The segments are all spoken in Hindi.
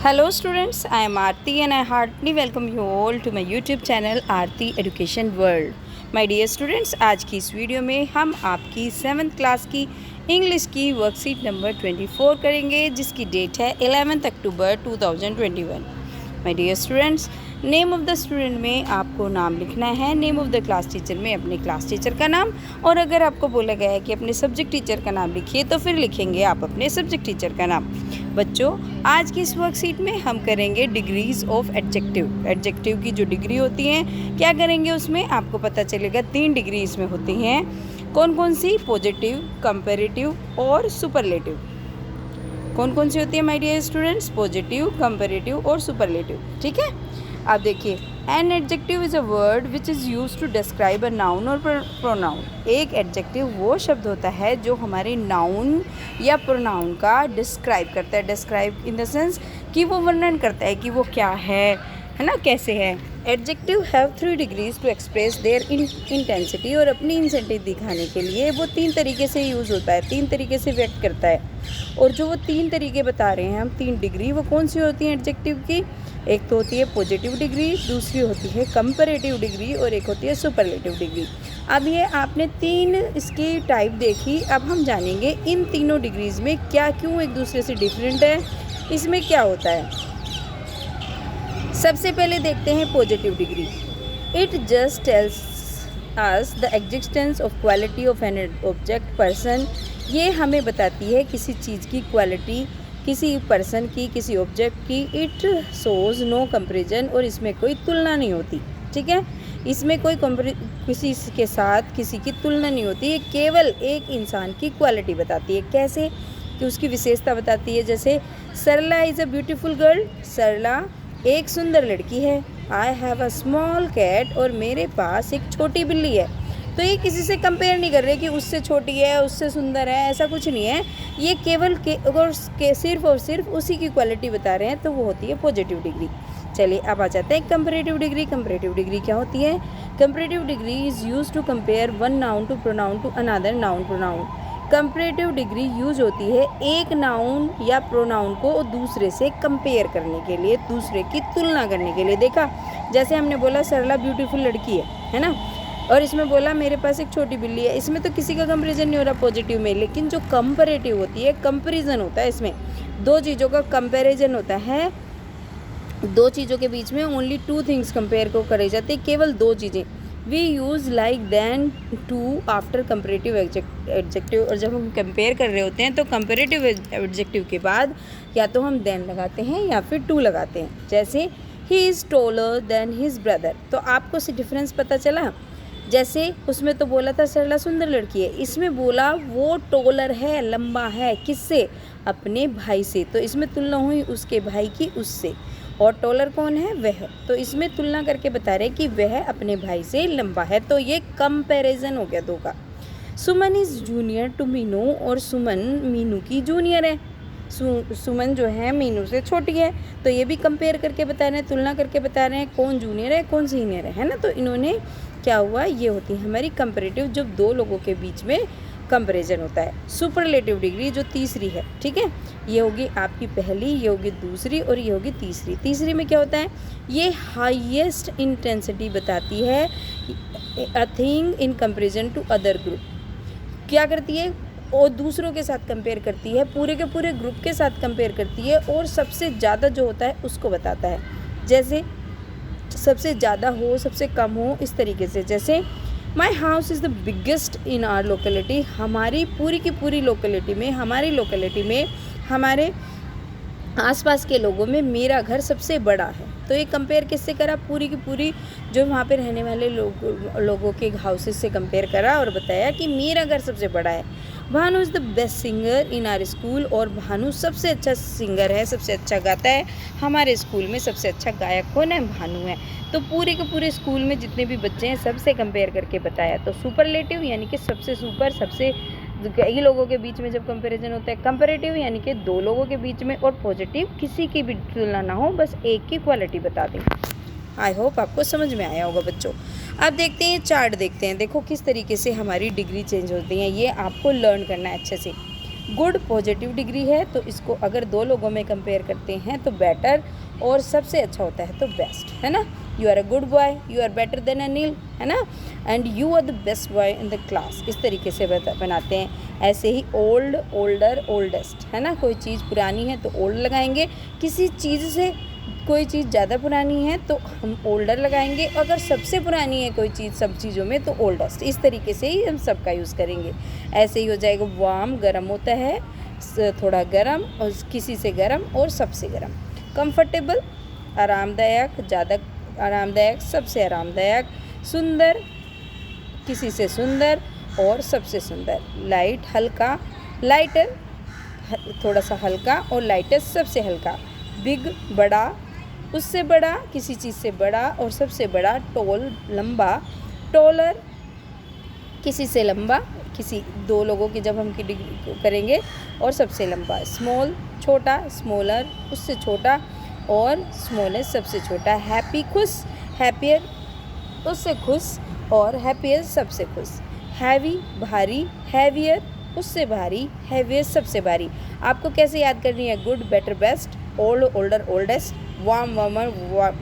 Hello students, I am Aarti and I heartily welcome you all to my YouTube channel Aarti Education World. My dear students, आज की इस वीडियो में हम आपकी 7th क्लास की इंग्लिश की वर्कशीट नंबर 24 करेंगे जिसकी डेट है 11 October 2021। My dear students, name of the student में आपको नाम लिखना है, name of the class teacher में अपने क्लास टीचर का नाम, और अगर आपको बोला गया है कि अपने सब्जेक्ट टीचर का नाम लिखिए तो फिर लिखेंगे आप अपने सब्जेक्ट टीचर का नाम। बच्चों, आज की इस वर्कशीट में हम करेंगे डिग्रीज ऑफ एडजेक्टिव। एडजेक्टिव की जो डिग्री होती हैं क्या करेंगे, उसमें आपको पता चलेगा 3 डिग्री इसमें होती हैं। कौन कौन सी? पॉजिटिव, कंपैरेटिव और सुपरलेटिव। कौन कौन सी होती है my dear students? Positive, comparative और सुपरलेटिव। ठीक है, अब देखिए, an adjective is a word which is use to describe a noun और प्रोनाउन। एक एडजेक्टिव वो शब्द होता है जो हमारे नाउन या प्रोनाउन का डिस्क्राइब करता है। डिस्क्राइब इन द सेंस कि वो वर्णन करता है कि वो क्या है ना, कैसे है। Adjective have 3 degrees to express their intensity, और अपनी इंटेंसिटी दिखाने के लिए वो 3 तरीके से यूज़ होता है, 3 तरीके से व्यक्त करता है। और जो वो 3 तरीके बता रहे हैं हम, 3 डिग्री, वो कौन सी होती हैं एडजेक्टिव की? एक तो होती है पॉजिटिव डिग्री, दूसरी होती है कंपैरेटिव डिग्री और एक होती है सुपरलेटिव डिग्री। अब ये आपने 3 इसकी टाइप देखी। अब हम जानेंगे इन तीनों डिग्रीज़ में क्या क्यों एक दूसरे से डिफरेंट है, इसमें क्या होता है। सबसे पहले देखते हैं positive degree. It just tells us the existence of quality of an object person. ये हमें बताती है किसी चीज़ की क्वालिटी, किसी पर्सन की, किसी ऑब्जेक्ट की। इट शोज़ नो कंपेरिजन, और इसमें कोई तुलना नहीं होती। ठीक है, इसमें कोई किसी के साथ किसी की तुलना नहीं होती। ये केवल एक इंसान की क्वालिटी बताती है। कैसे? कि उसकी विशेषता बताती है। जैसे Sarla is a beautiful girl, Sarla एक सुंदर लड़की है। I have a small cat, और मेरे पास एक छोटी बिल्ली है। तो ये किसी से कंपेयर नहीं कर रहे कि उससे छोटी है, उससे सुंदर है, ऐसा कुछ नहीं है। ये केवल सिर्फ और सिर्फ उसी की क्वालिटी बता रहे हैं, तो वो होती है पॉजिटिव डिग्री। चलिए अब आ जाते हैं कंपैरेटिव डिग्री। कंपैरेटिव डिग्री क्या होती है? Comparative degree is use to compare one noun to pronoun to another noun pronoun. Comparative degree use होती है एक नाउन या प्रोनाउन को दूसरे से कंपेयर करने के लिए, दूसरे की तुलना करने के लिए। देखा, जैसे हमने बोला सरला ब्यूटीफुल लड़की है ना, और इसमें बोला मेरे पास एक छोटी बिल्ली है। इसमें तो किसी का कंपैरिजन नहीं हो रहा पॉजिटिव में, लेकिन जो कंपैरेटिव होती है, कंपैरिजन होता है। इसमें 2 चीज़ों का कंपैरिजन होता है। 2 चीज़ों के बीच में ओनली 2 थिंग्स कंपेयर को करे जाते हैं, केवल 2 चीज़ें। We use like than to after comparative adjective. और जब हम कंपेयर कर रहे होते हैं तो कंपैरेटिव एडजेक्टिव के बाद या तो हम देन लगाते हैं या फिर टू लगाते हैं। जैसे he is taller than his brother, तो आपको से डिफरेंस पता चला। जैसे उसमें तो बोला था सरला सुंदर लड़की है, इसमें बोला वो टॉलर है, लंबा है। किससे? अपने भाई से। तो इसमें तुलना हुई उसके भाई की उससे, और टॉलर कौन है? वह। तो इसमें तुलना करके बता रहे कि वह अपने भाई से लंबा है। तो ये कंपैरिजन हो गया 2 का। सुमन इज़ जूनियर टू मीनू, और सुमन मीनू की जूनियर है। सुमन जो है मीनू से छोटी है। तो ये भी कंपेयर करके बता रहे हैं, तुलना करके बता रहे हैं कौन जूनियर है कौन सीनियर है ना। तो इन्होंने क्या हुआ, ये होती है हमारी कंपैरेटिव, जब 2 लोगों के बीच में कंपैरिजन होता है। सुपरलेटिव डिग्री जो तीसरी है, ठीक है, ये होगी आपकी पहली, ये होगी दूसरी और ये होगी तीसरी। तीसरी में क्या होता है? ये हाईएस्ट इंटेंसिटी बताती है a thing in comparison to other group. क्या करती है? और दूसरों के साथ कंपेयर करती है, पूरे के पूरे ग्रुप के साथ कंपेयर करती है, और सबसे ज़्यादा जो होता है उसको बताता है। जैसे सबसे ज़्यादा हो, सबसे कम हो, इस तरीके से। जैसे my house is the biggest in our locality, हमारी पूरी की पूरी लोकेलिटी में, हमारी लोकेलिटी में, हमारे आसपास के लोगों में मेरा घर सबसे बड़ा है। तो ये कंपेयर किससे करा? पूरी की पूरी जो वहाँ पे रहने वाले लोगों के हाउसेस से कंपेयर करा और बताया कि मेरा घर सबसे बड़ा है। Bhanu is the best singer in our school, और भानु सबसे अच्छा सिंगर है, सबसे अच्छा गाता है। हमारे स्कूल में सबसे अच्छा गायक कौन है? भानु है। तो पूरे के पूरे स्कूल में जितने भी बच्चे हैं सबसे कंपेयर करके बताया। तो सुपरलेटिव यानी कि सबसे सुपर, सबसे कई लोगों के बीच में जब कंपैरिजन होता है। कंपैरेटिव यानी कि 2 लोगों के बीच में, और पॉजिटिव किसी की भी तुलना ना हो, बस एक की क्वालिटी बता दें। आई होप आपको समझ में आया होगा बच्चों। अब देखते हैं चार्ट, देखते हैं देखो किस तरीके से हमारी डिग्री चेंज होती है। ये आपको लर्न करना है अच्छे से। गुड पॉजिटिव डिग्री है, तो इसको अगर दो लोगों में कंपेयर करते हैं तो बेटर, और सबसे अच्छा होता है तो बेस्ट, है ना। You are a good boy, you are better than Anil, है ना, and you are the best boy in the class, इस तरीके से बनाते हैं। ऐसे ही ओल्ड, ओल्डर, ओल्डेस्ट, है ना, कोई चीज़ पुरानी है तो ओल्ड लगाएंगे, किसी चीज़ से कोई चीज़ ज़्यादा पुरानी है तो हम ओल्डर लगाएंगे, अगर सबसे पुरानी है कोई चीज़ सब चीज़ों में तो ओल्डेस्ट, इस तरीके से ही हम सबका यूज़ करेंगे। ऐसे ही हो जाएगा वार्म, गर्म होता है, थोड़ा गर्म, और किसी से गर्म और सबसे गर्म। कंफर्टेबल, आरामदायक, ज़्यादा आरामदायक, सबसे आरामदायक। सुंदर, किसी से सुंदर और सबसे सुंदर। लाइट, हल्का, लाइटर, थोड़ा सा हल्का, और लाइटेस्ट, सबसे हल्का। बिग, बड़ा, उससे बड़ा, किसी चीज़ से बड़ा और सबसे बड़ा। टॉल, लंबा, टॉलर, किसी से लंबा, किसी दो लोगों की जब हम की डिग्री करेंगे, और सबसे लंबा। स्मॉल, छोटा, स्मॉलर, उससे छोटा, और स्मॉलेस्ट, सबसे छोटा। हैप्पी, खुश, हैप्पियर, उससे खुश, और हैप्पियर, सबसे खुश। हैवी, भारी, हैवियर, उससे भारी, हैवियर, सबसे भारी। आपको कैसे याद करनी है? Good, better, best, old, older, oldest, warm, warmer,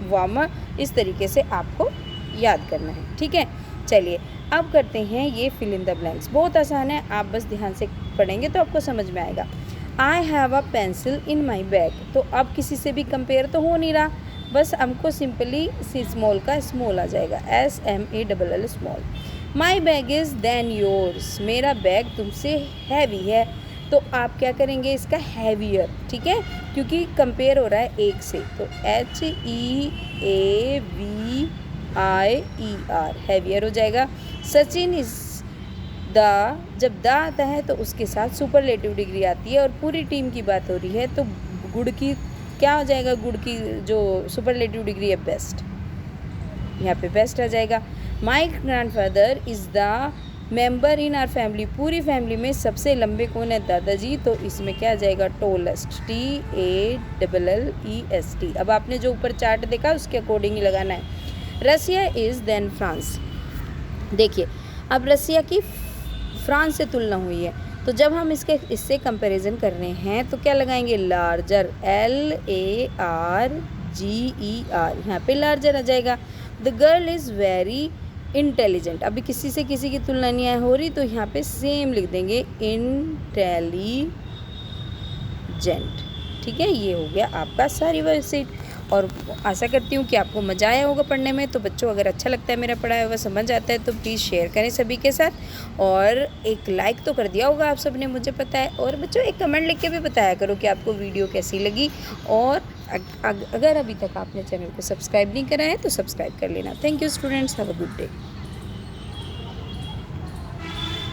warmer, इस तरीके से आपको याद करना है, ठीक है। चलिए अब करते हैं ये फिल इन द ब्लैंक्स। बहुत आसान है, आप बस ध्यान से पढ़ेंगे तो आपको समझ में आएगा। आई have a pencil in my bag, तो अब किसी से भी कंपेयर तो हो नहीं रहा, बस हमको सिंपली सी स्मॉल का स्मॉल आ जाएगा, SMALL, small. My bag is than yours, मेरा बैग तुमसे हैवी है, तो आप क्या करेंगे? इसका हैवियर, ठीक है, क्योंकि कंपेयर हो रहा है एक से, तो HEAVIER, हैवियर हो जाएगा। सचिन इज द, जब द आता है तो उसके साथ सुपरलेटिव डिग्री आती है, और पूरी टीम की बात हो रही है तो गुड की क्या हो जाएगा? गुड की जो सुपरलेटिव डिग्री है बेस्ट, यहाँ पे बेस्ट आ जाएगा। माई grandfather is the member in are family, पूरी फैमिली में सबसे लंबे कौन है? दादाजी, तो इसमें क्या आ जाएगा? Tallest, TALLEST। अब आपने जो ऊपर चार्ट देखा उसके अकॉर्डिंग ही लगाना है। रसिया इज़ देन फ्रांस, देखिए अब रसिया की फ्रांस से तुलना हुई है, तो जब हम इससे कंपैरिजन कर रहे हैं तो क्या लगाएंगे? लार्जर, LARGER, यहाँ पे लार्जर आ जाएगा। The girl is very intelligent, अभी किसी से किसी की तुलना नहीं हो रही तो यहाँ पे सेम लिख देंगे, इंटेलिजेंट, ठीक है। ये हो गया आपका सारी वर्कशीट, और आशा करती हूँ कि आपको मज़ा आया होगा पढ़ने में। तो बच्चों अगर अच्छा लगता है मेरा पढ़ाया हुआ, समझ आता है, तो प्लीज़ शेयर करें सभी के साथ, और एक लाइक तो कर दिया होगा आप सब ने, मुझे पता है। और बच्चों एक कमेंट लिख के भी बताया करो कि आपको वीडियो कैसी लगी, और अगर अभी तक आपने चैनल को सब्सक्राइब नहीं करा है तो सब्सक्राइब कर लेना। Thank you students, have a good day.